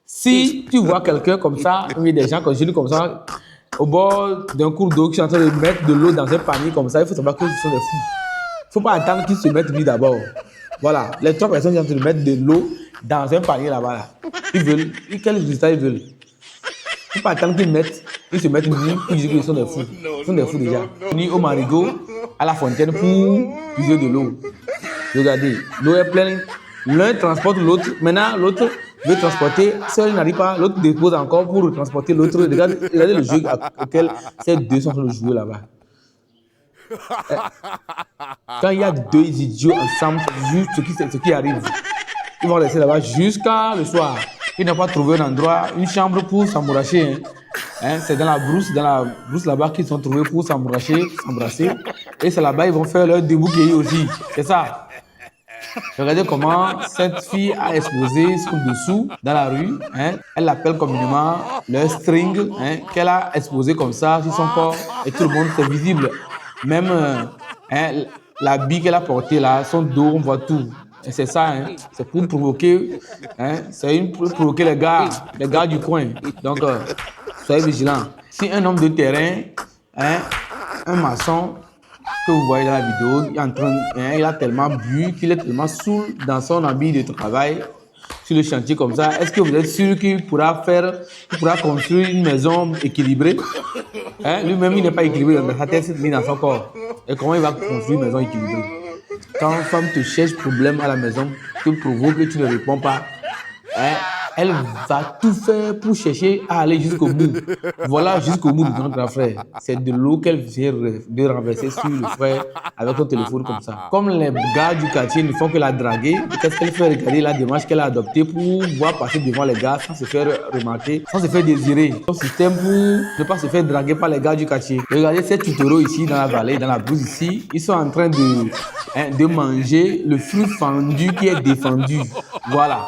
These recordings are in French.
Si tu vois quelqu'un comme ça, ou des gens comme ça, au bord d'un cours d'eau qui sont en train de mettre de l'eau dans un panier comme ça, il faut savoir que ce sont des fous. Il ne faut pas attendre qu'ils se mettent lui d'abord. Voilà, les 3 personnes qui sont en train de mettre de l'eau dans un panier là-bas. Là. Ils veulent, quel résultat ils veulent? Il ne faut pas attendre qu'ils se mettent lui pour dire qu'ils sont des fous. Ils sont des fous déjà. Ni au marigot, à la fontaine pour puiser de l'eau. Regardez, l'eau est pleine. L'un transporte l'autre. Maintenant, l'autre veut transporter. Si il n'arrive pas, l'autre dépose encore pour transporter l'autre. Regardez le jeu auquel ces deux sont en train de jouer là-bas. Quand il y a 2 idiots ensemble, c'est juste ce qui arrive. Ils vont rester là-bas jusqu'à le soir. Ils n'ont pas trouvé un endroit, une chambre pour s'embrasser. C'est dans la brousse là-bas qu'ils sont trouvés pour s'embrasser. Et c'est là-bas qu'ils vont faire leur débouquet aussi. C'est ça. Regardez comment cette fille a exposé son dessous dans la rue. Elle l'appelle communément leur string, qu'elle a exposé comme ça sur son corps. Et tout le monde, c'est visible. Même l'habit qu'elle a porté là, son dos, on voit tout. Et c'est ça, c'est pour provoquer, pour provoquer les gars du coin. Donc, soyez vigilants. Si un homme de terrain, un maçon, que vous voyez dans la vidéo, il a tellement bu qu'il est tellement saoul dans son habit de travail sur le chantier comme ça. Est-ce que vous êtes sûr qu'il pourra construire une maison équilibrée? Lui-même, il n'est pas équilibré dans sa tête ni dans son corps. Et comment il va construire une maison équilibrée? Quand une femme te cherche problème à la maison, te provoque et tu ne réponds pas, elle va tout faire pour chercher à aller jusqu'au bout. Voilà, jusqu'au bout de notre grand frère. C'est de l'eau qu'elle vient de renverser sur le frère avec son téléphone comme ça. Comme les gars du quartier ne font que la draguer, qu'est-ce qu'elle fait? Regarder la démarche qu'elle a adoptée pour pouvoir passer devant les gars sans se faire remarquer, sans se faire désirer. Son système pour ne pas se faire draguer par les gars du quartier. Regardez ces tutoros ici dans la vallée, dans la brousse ici. Ils sont en train de manger le fruit fendu qui est défendu. Voilà.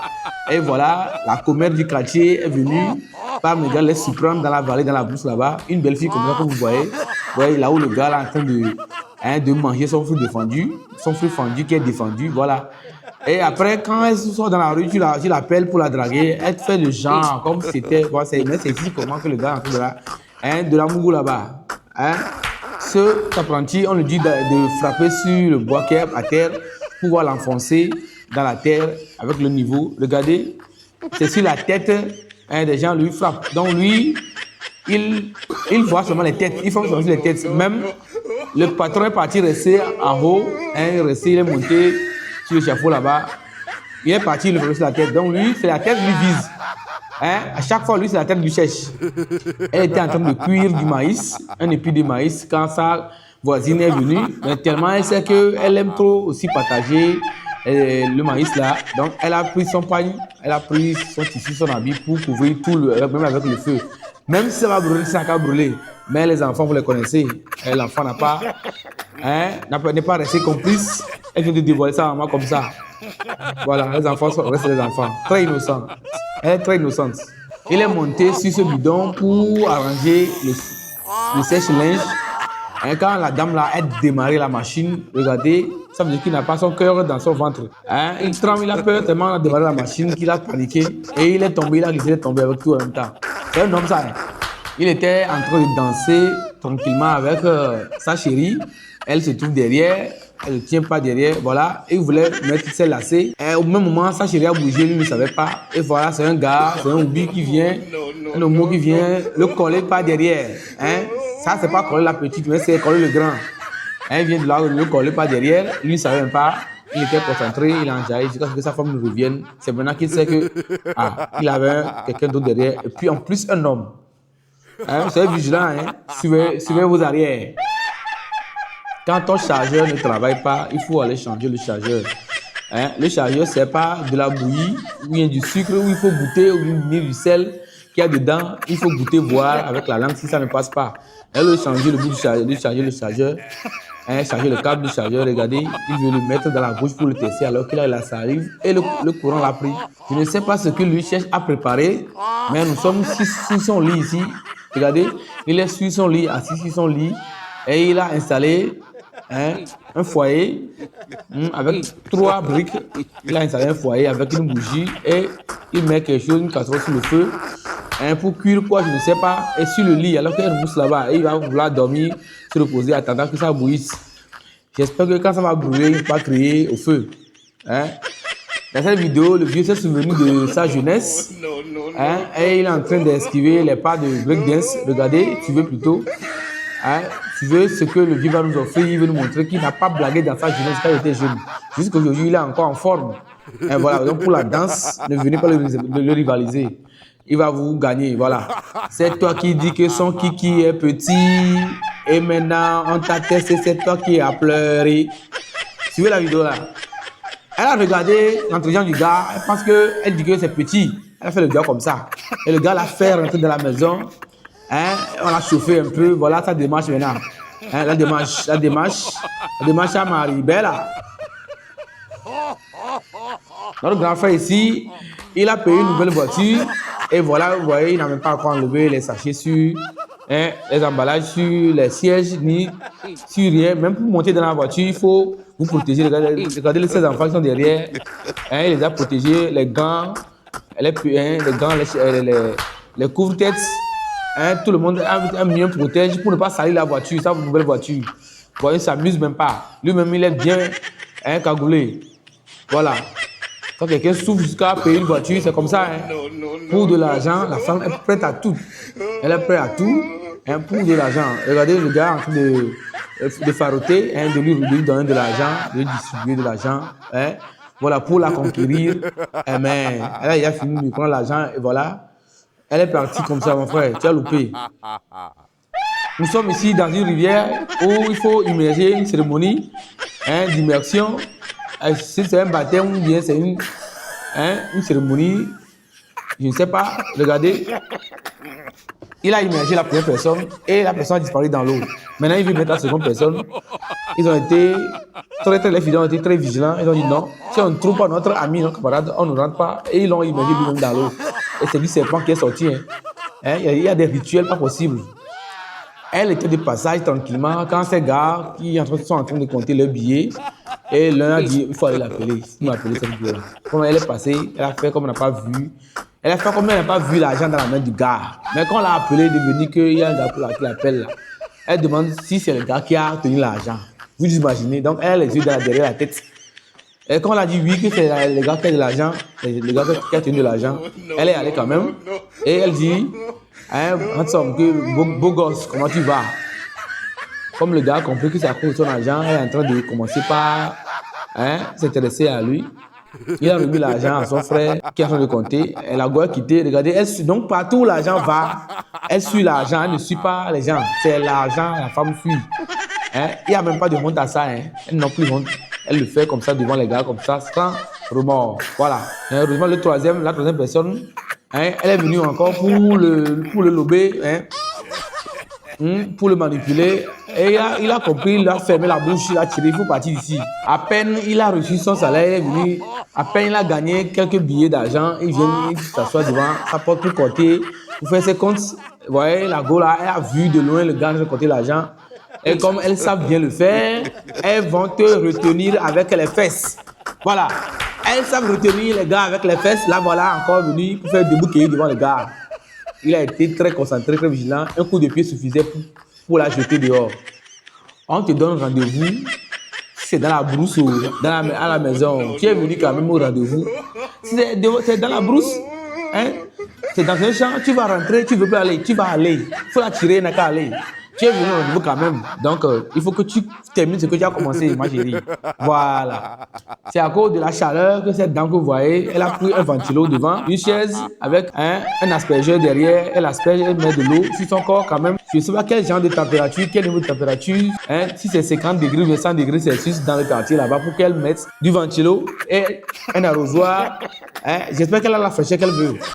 Et voilà, la commère du quartier est venue par mes gars les surprendre dans la vallée, dans la brousse là-bas. Une belle fille comme ça que vous voyez là où le gars est en train de manger son fruit défendu, son fruit fendu qui est défendu, voilà. Et après, quand elle sort dans la rue, tu l'appelles pour la draguer, elle fait le genre comme si c'était, mais c'est ici comment que le gars est en train de la mougou là-bas. Ce apprenti, on lui dit de frapper sur le bois qui est à terre pour pouvoir l'enfoncer dans la terre avec le niveau. Regardez, c'est sur la tête, des gens lui frappent. Donc lui, il voit seulement les têtes, il frappe seulement sur les têtes. Même le patron est parti rester en haut, il est monté sur le chapeau là-bas. Il est parti le frapper sur la tête. Donc lui, c'est la tête lui vise. À chaque fois, lui, c'est la tête lui cherche. Elle était en train de cuire du maïs, un épi de maïs, quand sa voisine est venue. Mais tellement elle sait qu'elle aime trop aussi partager le maïs là. Donc, elle a pris son pagne, elle a pris son tissu, son habit pour couvrir tout, même avec le feu. Même si ça va brûler, ça va brûler. Mais les enfants, vous les connaissez. L'enfant n'est pas resté complice. Elle vient de dévoiler ça à moi comme ça. Voilà, les enfants restent des enfants. Très innocents. Elle est très innocente. Il est monté sur ce bidon pour arranger le sèche-linge. Et quand la dame là a démarré la machine, regardez, ça veut dire qu'il n'a pas son cœur dans son ventre. Il tremble, il a peur tellement a démarré la machine qu'il a paniqué. Et il est tombé, il a glissé, tombé avec tout en même temps. C'est un homme ça. Il était en train de danser tranquillement avec sa chérie. Elle se trouve derrière. Elle ne tient pas derrière, voilà. Et il voulait mettre ses lacets. Et au même moment, sa chérie a bougé, lui ne savait pas. Et voilà, c'est un gars, c'est un Oubi qui vient, un homo qui vient le coller par derrière. Ça, c'est pas coller la petite, mais c'est coller le grand. Il vient de là, le coller par derrière. Lui ne savait même pas. Il était concentré, il a enjaillé jusqu'à ce que sa femme nous revienne. C'est maintenant qu'il sait que il avait quelqu'un d'autre derrière. Et puis en plus, un homme. Soyez vigilants, suivez vos arrières. Quand ton chargeur ne travaille pas, il faut aller changer le chargeur. Le chargeur, ce n'est pas de la bouillie, ou bien du sucre, où il faut goûter, ou bien du sel qu'il y a dedans. Il faut goûter, voir avec la langue si ça ne passe pas. Elle veut changer le bout du chargeur, charger le chargeur, charger le câble du chargeur. Regardez, il veut le mettre dans la bouche pour le tester alors qu'il a la salive et le courant l'a pris. Je ne sais pas ce que lui cherche à préparer, mais nous sommes sur son lit ici. Regardez, il est sur son lit, assis sur son lit, et il a installé hein, un foyer avec 3 briques. Il a installé un foyer avec une bougie et il met quelque chose, une casserole sur le feu pour cuire quoi, je ne sais pas. Et sur le lit, alors qu'il y a une mousse là-bas, il va vouloir dormir, se reposer, attendant que ça bouillisse. J'espère que quand ça va brûler, il ne va pas crier au feu. Hein? Dans cette vidéo, le vieux s'est souvenu de sa jeunesse et il est en train d'esquiver les pas de breakdance. Regardez, tu veux plutôt. Tu veux ce que le vieux va nous offrir, il veut nous montrer qu'il n'a pas blagué dans sa jeunesse quand il était jeune. Jusqu'aujourd'hui, il est encore en forme. Et voilà, donc pour la danse, ne venez pas le rivaliser. Il va vous gagner, voilà. C'est toi qui dis que son kiki est petit et maintenant on t'a testé, c'est toi qui as pleuré. Suivez la vidéo là. Elle a regardé l'entretien du gars, elle pense qu'elle dit que c'est petit. Elle a fait le gars comme ça. Et le gars l'a fait rentrer dans la maison. On l'a chauffé un peu, voilà sa démarche maintenant. La démarche à Marie-Bella. Notre grand frère ici, il a payé une nouvelle voiture. Et voilà, vous voyez, il n'a même pas encore enlevé les sachets sur les emballages, sur les sièges, ni sur rien. Même pour monter dans la voiture, il faut vous protéger. Regardez les 16 enfants qui sont derrière. Il les a protégés, les gants, les couvre-têtes. Tout le monde a mis un protège pour ne pas salir la voiture, sa nouvelle voiture. Vous voyez, il ne s'amuse même pas. Lui-même, il est bien cagoulé. Voilà. Quand quelqu'un souffre jusqu'à payer une voiture, c'est comme ça. Pour de l'argent, la femme est prête à tout. Elle est prête à tout pour de l'argent. Regardez le gars en train de faroter, de lui donner de l'argent, de lui distribuer de l'argent. Voilà, pour la conquérir. Mais elle a fini de prendre l'argent et voilà. Elle est partie comme ça, mon frère. Tu as loupé. Nous sommes ici dans une rivière où il faut immerger une cérémonie d'immersion. Si c'est un baptême ou bien c'est une cérémonie, je ne sais pas. Regardez. Il a immergé la première personne et la personne a disparu dans l'eau. Maintenant, il veut mettre la seconde personne. Ils ont été les filles ont été très vigilants. Ils ont dit non, si on ne trouve pas notre ami, notre camarade, on ne rentre pas. Et ils l'ont immergé lui-même dans l'eau. Et c'est du serpent qui est sorti. Il y a des rituels pas possibles. Elle était de passage tranquillement quand ces gars qui sont en train de compter leurs billets. Et l'un a dit, il faut aller l'appeler. Il m'a appelé cette vidéo. Comme elle est passée, elle a fait comme on n'a pas vu. Elle a fait comme elle n'a pas vu l'argent dans la main du gars. Mais quand on l'a appelé, devenu qu'il y a un gars qui l'appelle là, elle demande si c'est le gars qui a tenu l'argent. Vous imaginez, donc elle a les yeux derrière la tête. Et quand on a dit oui, que c'est le gars qui a de l'argent, le gars qui a tenu de l'argent, elle est allée quand même. Et elle dit, beau gosse, comment tu vas? Comme le gars a compris que c'est à cause de son argent, elle est en train de commencer par s'intéresser à lui. Il a remis l'argent à son frère qui est en train de compter. Elle a quitté. Regardez, donc partout où l'argent va, elle suit l'argent, elle ne suit pas les gens. C'est l'argent, la femme fuit. Il n'y a même pas de honte à ça. Elle n'a plus honte. Elle le fait comme ça devant les gars, comme ça, sans remords. Voilà. Heureusement, la troisième personne, elle est venue encore pour le lober, pour le manipuler. Et il a compris, il a fermé la bouche, il a tiré, il faut partir d'ici. À peine il a reçu son salaire, il est venu, à peine il a gagné quelques billets d'argent, il vient s'asseoir devant sa porte pour compter, pour faire ses comptes. Vous voyez, la go là, elle a vu de loin le gars qui a compté l'argent. Et comme elles savent bien le faire, elles vont te retenir avec les fesses. Voilà. Elles savent retenir les gars avec les fesses. Là, voilà, encore venu pour faire debout devant les gars. Il a été très concentré, très vigilant. Un coup de pied suffisait pour la jeter dehors. On te donne rendez-vous. Si c'est dans la brousse ou à la maison, tu es venu quand même au rendez-vous. Si c'est dans la brousse, c'est dans un champ, tu vas rentrer, tu ne veux plus aller, tu vas aller. Il faut la tirer, il n'a qu'à aller. Tu es venu au rendez-vous quand même. Donc, il faut que tu termines ce que tu as commencé, ma chérie. Voilà. C'est à cause de la chaleur que cette dame que vous voyez, elle a pris un ventilo devant, une chaise avec un aspergeur derrière. Elle asperge, elle met de l'eau sur son corps quand même. Je ne sais pas quel genre de température, quel niveau de température. Si c'est 50 degrés ou 100 degrés Celsius dans le quartier là-bas pour qu'elle mette du ventilo et un arrosoir. J'espère qu'elle a la fraîcheur qu'elle veut.